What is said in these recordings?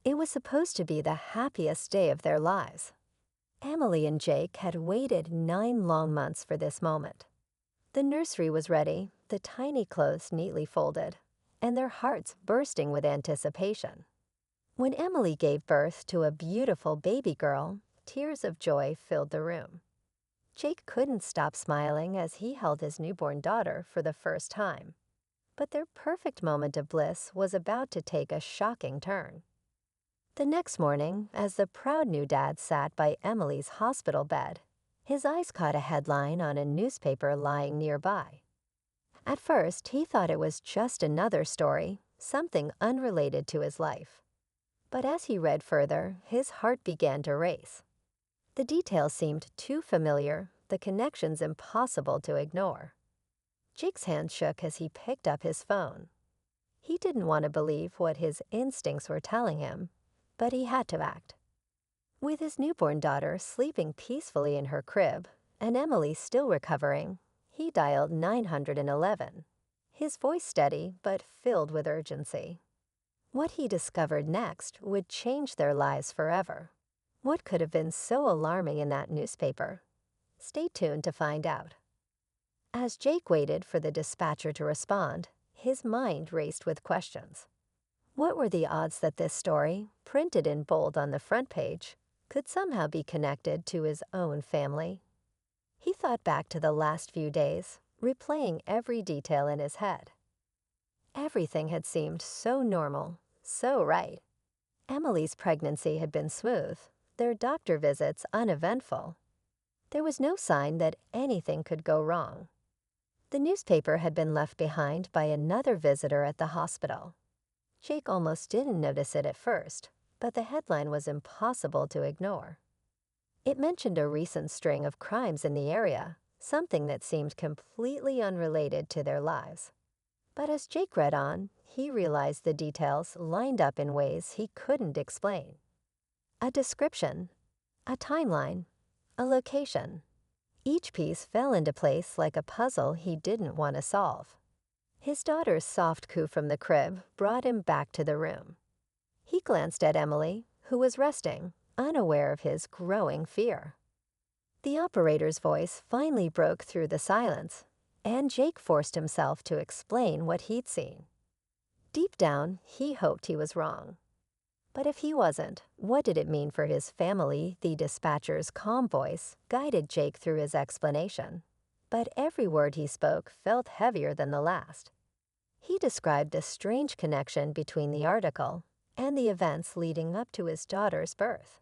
It was supposed to be the happiest day of their lives. Emily and Jake had waited 9 long months for this moment. The nursery was ready, the tiny clothes neatly folded, and their hearts bursting with anticipation. When Emily gave birth to a beautiful baby girl, tears of joy filled the room. Jake couldn't stop smiling as he held his newborn daughter for the first time. But their perfect moment of bliss was about to take a shocking turn. The next morning, as the proud new dad sat by Emily's hospital bed, his eyes caught a headline on a newspaper lying nearby. At first, he thought it was just another story, something unrelated to his life. But as he read further, his heart began to race. The details seemed too familiar, the connections impossible to ignore. Jake's hand shook as he picked up his phone. He didn't want to believe what his instincts were telling him, but he had to act. With his newborn daughter sleeping peacefully in her crib and Emily still recovering, he dialed 911, his voice steady but filled with urgency. What he discovered next would change their lives forever. What could have been so alarming in that newspaper? Stay tuned to find out. As Jake waited for the dispatcher to respond, his mind raced with questions. What were the odds that this story, printed in bold on the front page, could somehow be connected to his own family? He thought back to the last few days, replaying every detail in his head. Everything had seemed so normal, so right. Emily's pregnancy had been smooth, their doctor visits uneventful. There was no sign that anything could go wrong. The newspaper had been left behind by another visitor at the hospital. Jake almost didn't notice it at first, but the headline was impossible to ignore. It mentioned a recent string of crimes in the area, something that seemed completely unrelated to their lives. But as Jake read on, he realized the details lined up in ways he couldn't explain. A description, a timeline, a location. Each piece fell into place like a puzzle he didn't want to solve. His daughter's soft coo from the crib brought him back to the room. He glanced at Emily, who was resting, unaware of his growing fear. The operator's voice finally broke through the silence, and Jake forced himself to explain what he'd seen. Deep down, he hoped he was wrong. But if he wasn't, what did it mean for his family? The dispatcher's calm voice guided Jake through his explanation, but every word he spoke felt heavier than the last. He described a strange connection between the article and the events leading up to his daughter's birth.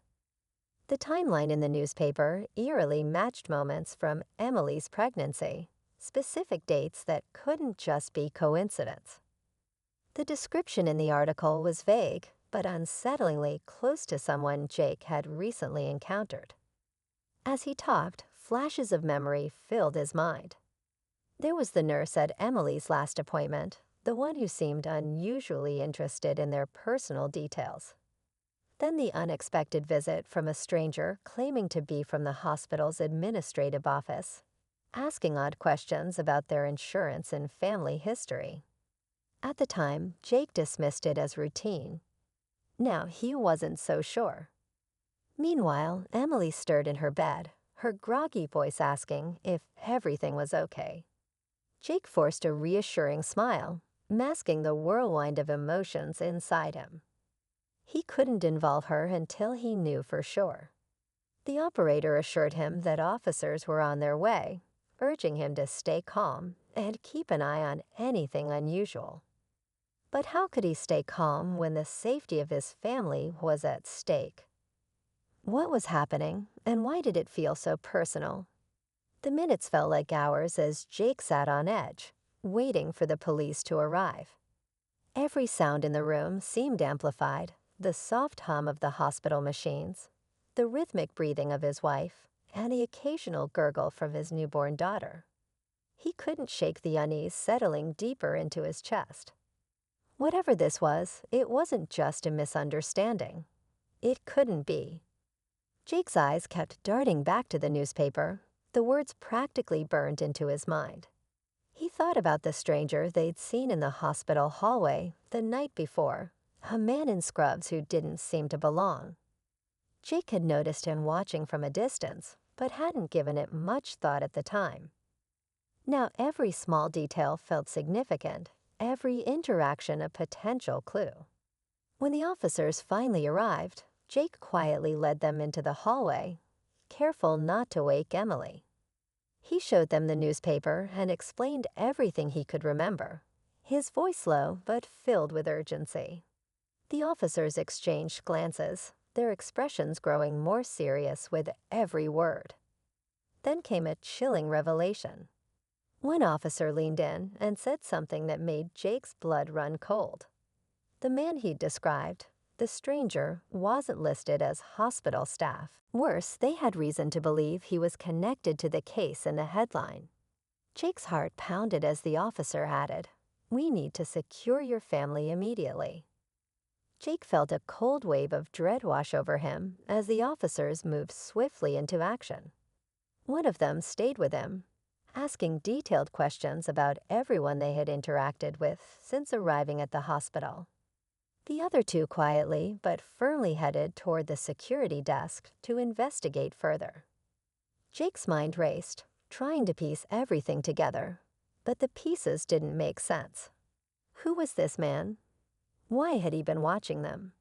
The timeline in the newspaper eerily matched moments from Emily's pregnancy, specific dates that couldn't just be coincidence. The description in the article was vague, but unsettlingly close to someone Jake had recently encountered. As he talked, flashes of memory filled his mind. There was the nurse at Emily's last appointment, the one who seemed unusually interested in their personal details. Then the unexpected visit from a stranger claiming to be from the hospital's administrative office, asking odd questions about their insurance and family history. At the time, Jake dismissed it as routine. Now he wasn't so sure. Meanwhile, Emily stirred in her bed, her groggy voice asking if everything was okay. Jake forced a reassuring smile, masking the whirlwind of emotions inside him. He couldn't involve her until he knew for sure. The operator assured him that officers were on their way, urging him to stay calm and keep an eye on anything unusual. But how could he stay calm when the safety of his family was at stake? What was happening, and why did it feel so personal? The minutes felt like hours as Jake sat on edge, waiting for the police to arrive. Every sound in the room seemed amplified, the soft hum of the hospital machines, the rhythmic breathing of his wife, and the occasional gurgle from his newborn daughter. He couldn't shake the unease settling deeper into his chest. Whatever this was, it wasn't just a misunderstanding. It couldn't be. Jake's eyes kept darting back to the newspaper, the words practically burned into his mind. He thought about the stranger they'd seen in the hospital hallway the night before, a man in scrubs who didn't seem to belong. Jake had noticed him watching from a distance, but hadn't given it much thought at the time. Now every small detail felt significant, every interaction a potential clue. When the officers finally arrived, Jake quietly led them into the hallway, careful not to wake Emily. He showed them the newspaper and explained everything he could remember, his voice low but filled with urgency. The officers exchanged glances, their expressions growing more serious with every word. Then came a chilling revelation. One officer leaned in and said something that made Jake's blood run cold. The man he'd described, the stranger, wasn't listed as hospital staff. Worse, they had reason to believe he was connected to the case in the headline. Jake's heart pounded as the officer added, "We need to secure your family immediately." Jake felt a cold wave of dread wash over him as the officers moved swiftly into action. One of them stayed with him, asking detailed questions about everyone they had interacted with since arriving at the hospital. The other two quietly but firmly headed toward the security desk to investigate further. Jake's mind raced, trying to piece everything together, but the pieces didn't make sense. Who was this man? Why had he been watching them?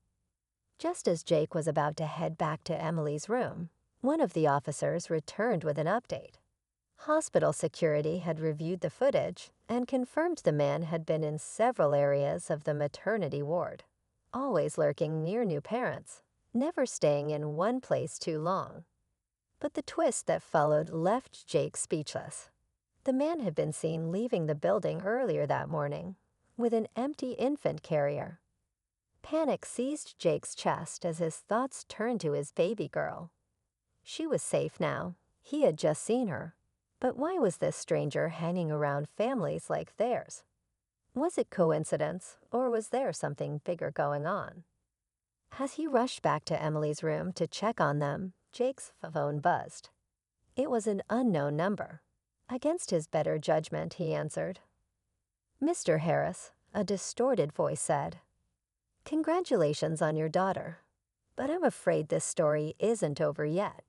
Just as Jake was about to head back to Emily's room, one of the officers returned with an update. Hospital security had reviewed the footage and confirmed the man had been in several areas of the maternity ward, always lurking near new parents, never staying in one place too long. But the twist that followed left Jake speechless. The man had been seen leaving the building earlier that morning, with an empty infant carrier. Panic seized Jake's chest as his thoughts turned to his baby girl. She was safe now. He had just seen her. But why was this stranger hanging around families like theirs? Was it coincidence, or was there something bigger going on? As he rushed back to Emily's room to check on them, Jake's phone buzzed. It was an unknown number. Against his better judgment, he answered. "Mr. Harris," a distorted voice said. "Congratulations on your daughter. But I'm afraid this story isn't over yet."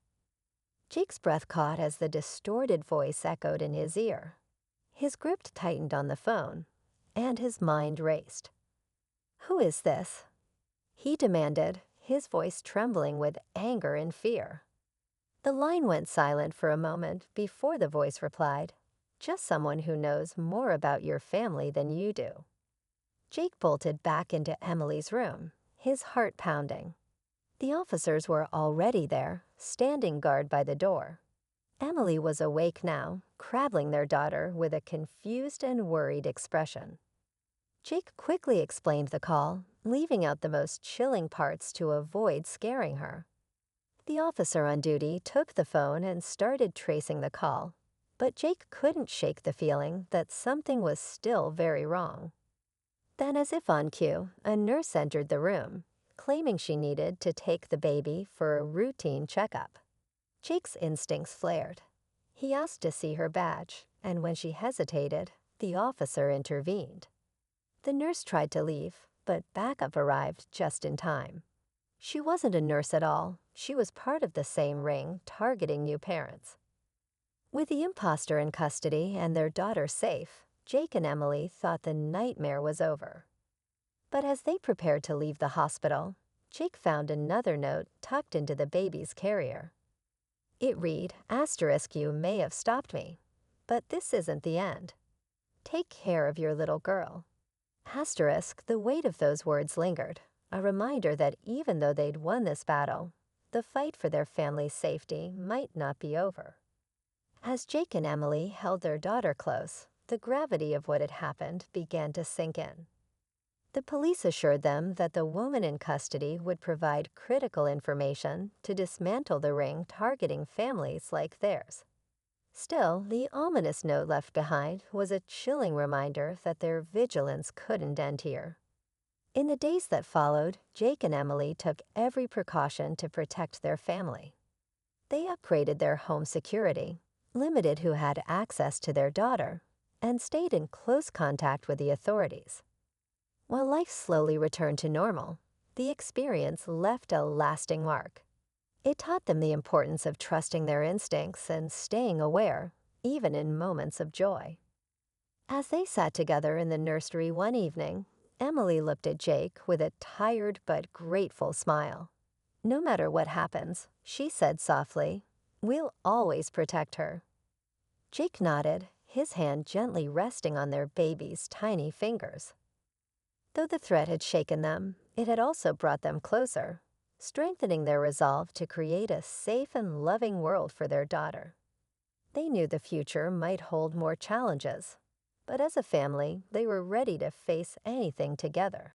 Jake's breath caught as the distorted voice echoed in his ear. His grip tightened on the phone, and his mind raced. "Who is this?" he demanded, his voice trembling with anger and fear. The line went silent for a moment before the voice replied, "Just someone who knows more about your family than you do." Jake bolted back into Emily's room, his heart pounding. The officers were already there, standing guard by the door. Emily was awake now, cradling their daughter with a confused and worried expression. Jake quickly explained the call, leaving out the most chilling parts to avoid scaring her. The officer on duty took the phone and started tracing the call, but Jake couldn't shake the feeling that something was still very wrong. Then, as if on cue, a nurse entered the room, claiming she needed to take the baby for a routine checkup. Jake's instincts flared. He asked to see her badge, and when she hesitated, the officer intervened. The nurse tried to leave, but backup arrived just in time. She wasn't a nurse at all. She was part of the same ring targeting new parents. With the imposter in custody and their daughter safe, Jake and Emily thought the nightmare was over. But as they prepared to leave the hospital, Jake found another note tucked into the baby's carrier. It read, "You may have stopped me, but this isn't the end. Take care of your little girl." The weight of those words lingered, a reminder that even though they'd won this battle, the fight for their family's safety might not be over. As Jake and Emily held their daughter close, the gravity of what had happened began to sink in. The police assured them that the woman in custody would provide critical information to dismantle the ring targeting families like theirs. Still, the ominous note left behind was a chilling reminder that their vigilance couldn't end here. In the days that followed, Jake and Emily took every precaution to protect their family. They upgraded their home security, limited who had access to their daughter, and stayed in close contact with the authorities. While life slowly returned to normal, the experience left a lasting mark. It taught them the importance of trusting their instincts and staying aware, even in moments of joy. As they sat together in the nursery one evening, Emily looked at Jake with a tired but grateful smile. "No matter what happens," she said softly, "we'll always protect her." Jake nodded, his hand gently resting on their baby's tiny fingers. Though the threat had shaken them, it had also brought them closer, strengthening their resolve to create a safe and loving world for their daughter. They knew the future might hold more challenges, but as a family, they were ready to face anything together.